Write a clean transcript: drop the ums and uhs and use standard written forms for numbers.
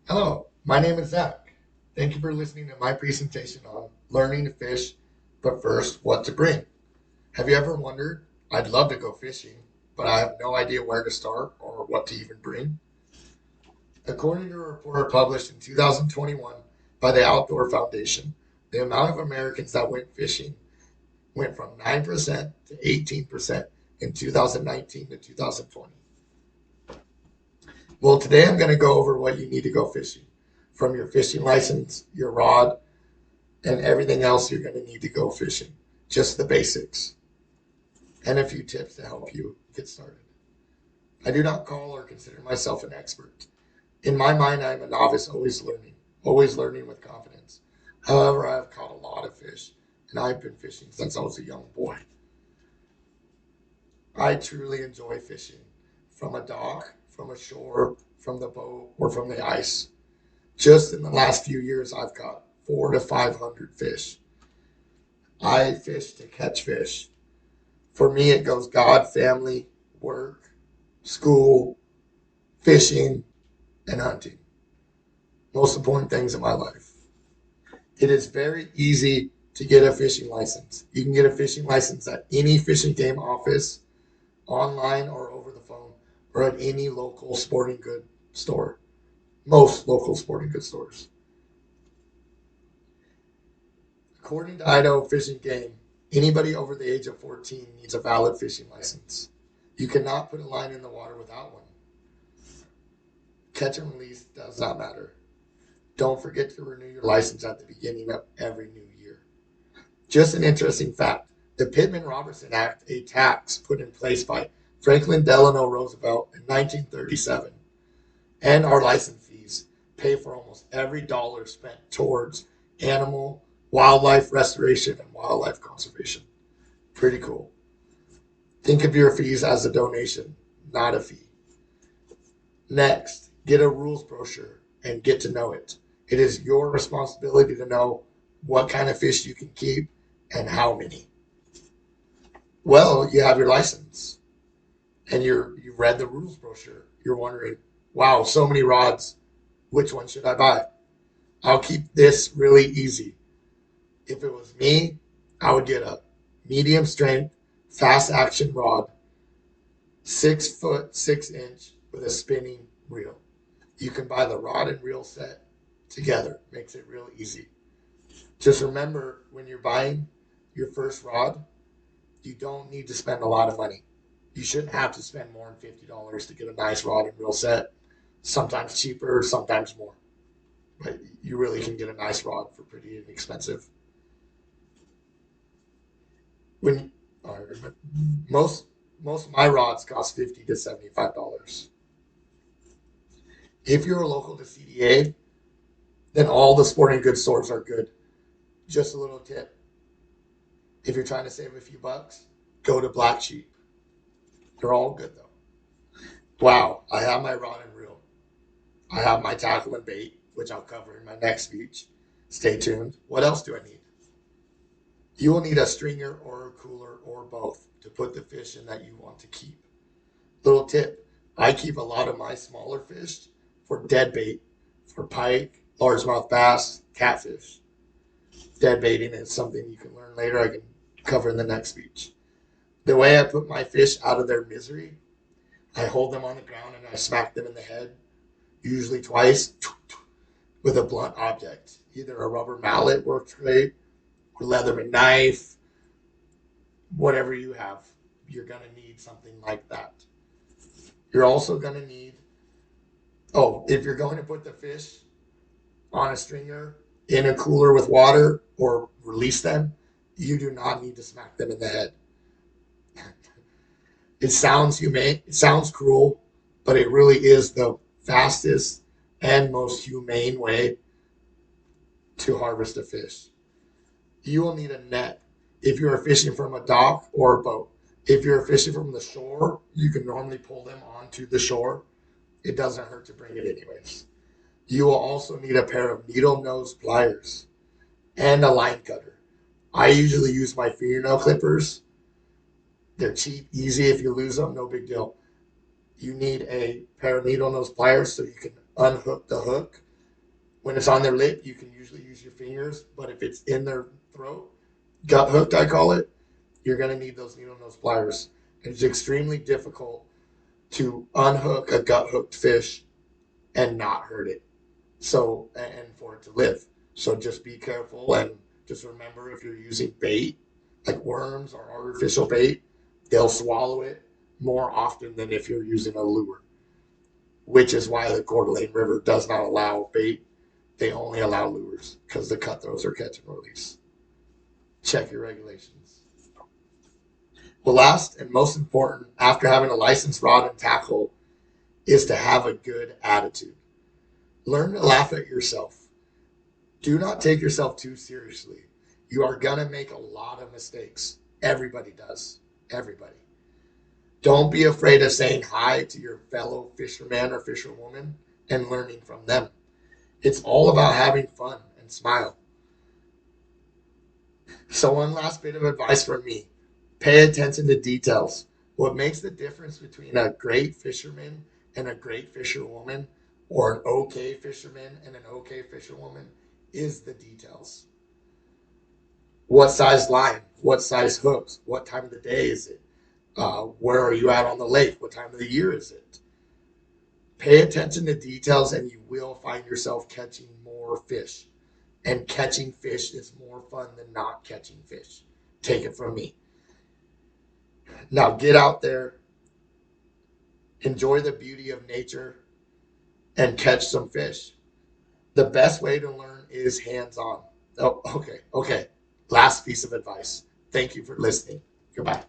Hello, my name is Zach. Thank you for listening to my presentation on learning to fish, but first, what to bring. Have you ever wondered? I'd love to go fishing, but I have no idea where to start or what to even bring. According to a report published in 2021 by the Outdoor Foundation, the amount of Americans that went fishing went from 9% to 18% in 2019 to 2020. Well, today I'm going to go over what you need to go fishing from your fishing license, your rod, and everything else you're going to need to go fishing. Just the basics and a few tips to help you get started. I do not call or consider myself an expert. In my mind, I'm a novice, always learning with confidence. However, I have caught a lot of fish, and I've been fishing since I was a young boy. I truly enjoy fishing from a dock, from a shore, from the boat, or from the ice. Just in the last few years, I've caught 400 to 500 fish. I fish to catch fish. For me, it goes God, family, work, school, fishing, and hunting. Most important things in my life. It is very easy to get a fishing license. You can get a fishing license at any fishing game office, online or over the phone, or at any local sporting good store. Most local sporting good stores. According to Idaho Fish and Game, anybody over the age of 14 needs a valid fishing license. You cannot put a line in the water without one. Catch and release does not matter. Don't forget to renew your license at the beginning of every new year. Just an interesting fact, the Pittman Robertson Act, a tax put in place by Franklin Delano Roosevelt in 1937, and our license fees pay for almost every dollar spent towards animal, wildlife restoration, and wildlife conservation. Pretty cool. Think of your fees as a donation, not a fee. Next, get a rules brochure and get to know it. It is your responsibility to know what kind of fish you can keep and how many. Well, you have your license and you've read the rules brochure. You're wondering, wow, so many rods. Which one should I buy? I'll keep this really easy. If it was me, I would get a medium strength, fast action rod, 6 foot 6 inch with a spinning reel. You can buy the rod and reel set together. Makes it real easy. Just remember when you're buying your first rod, you don't need to spend a lot of money. You shouldn't have to spend more than $50 to get a nice rod and reel set. Sometimes cheaper, sometimes more. But you really can get a nice rod for pretty inexpensive. When most most of my rods cost $50 to $75. If you're local to CDA, then all the sporting goods stores are good. Just a little tip: if you're trying to save a few bucks, go to Black Sheep. They're all good though. Wow, I have my rod and reel. I have my tackle and bait, which I'll cover in my next speech. Stay tuned. What else do I need? You will need a stringer or a cooler or both to put the fish in that you want to keep. Little tip: I keep a lot of my smaller fish for dead bait, for pike, largemouth bass, catfish. Dead baiting is something you can learn later. I can cover in the next speech. The way I put my fish out of their misery, I hold them on the ground and I smack them in the head, usually twice, with a blunt object. Either a rubber mallet works great, or leather knife, whatever you have. You're going to need something like that. You're also going to need, oh, if you're going to put the fish on a stringer in a cooler with water or release them, you do not need to smack them in the head. It sounds humane, it sounds cruel, but it really is the fastest and most humane way to harvest a fish. You will need a net if you are fishing from a dock or a boat. If you're fishing from the shore, you can normally pull them onto the shore. It doesn't hurt to bring it anyways. You will also need a pair of needle nose pliers and a line cutter. I usually use my fingernail clippers. They're cheap, easy. If you lose them, no big deal. You need a pair of needle nose pliers so you can unhook the hook When it's on their lip, you can usually use your fingers, but if it's in their throat, gut hooked, I call it, you're going to need those needle nose pliers. It's extremely difficult to unhook a gut hooked fish and not hurt it. So, and for it to live. So just be careful and just remember if you're using bait, like worms or artificial bait, they'll swallow it more often than if you're using a lure, which is why the Coeur d'Alene River does not allow bait. They only allow lures because the cutthroats are catch and release. Check your regulations. Well, last and most important, after having a licensed rod and tackle, is to have a good attitude. Learn to laugh at yourself. Do not take yourself too seriously. You are going to make a lot of mistakes. Everybody does. Everybody. Don't be afraid of saying hi to your fellow fisherman or fisherwoman and learning from them. It's all about having fun and smile. So one last bit of advice from me. Pay attention to details. What makes the difference between a great fisherman and a great fisherwoman, or an okay fisherman and an okay fisherwoman, is the details. What size line? What size hooks? What time of the day is it? Where are you at on the lake? What time of the year is it? Pay attention to details and you will find yourself catching more fish. And catching fish is more fun than not catching fish. Take it from me. Now get out there, enjoy the beauty of nature, and catch some fish. The best way to learn is hands-on. Oh, okay. Last piece of advice. Thank you for listening. Goodbye.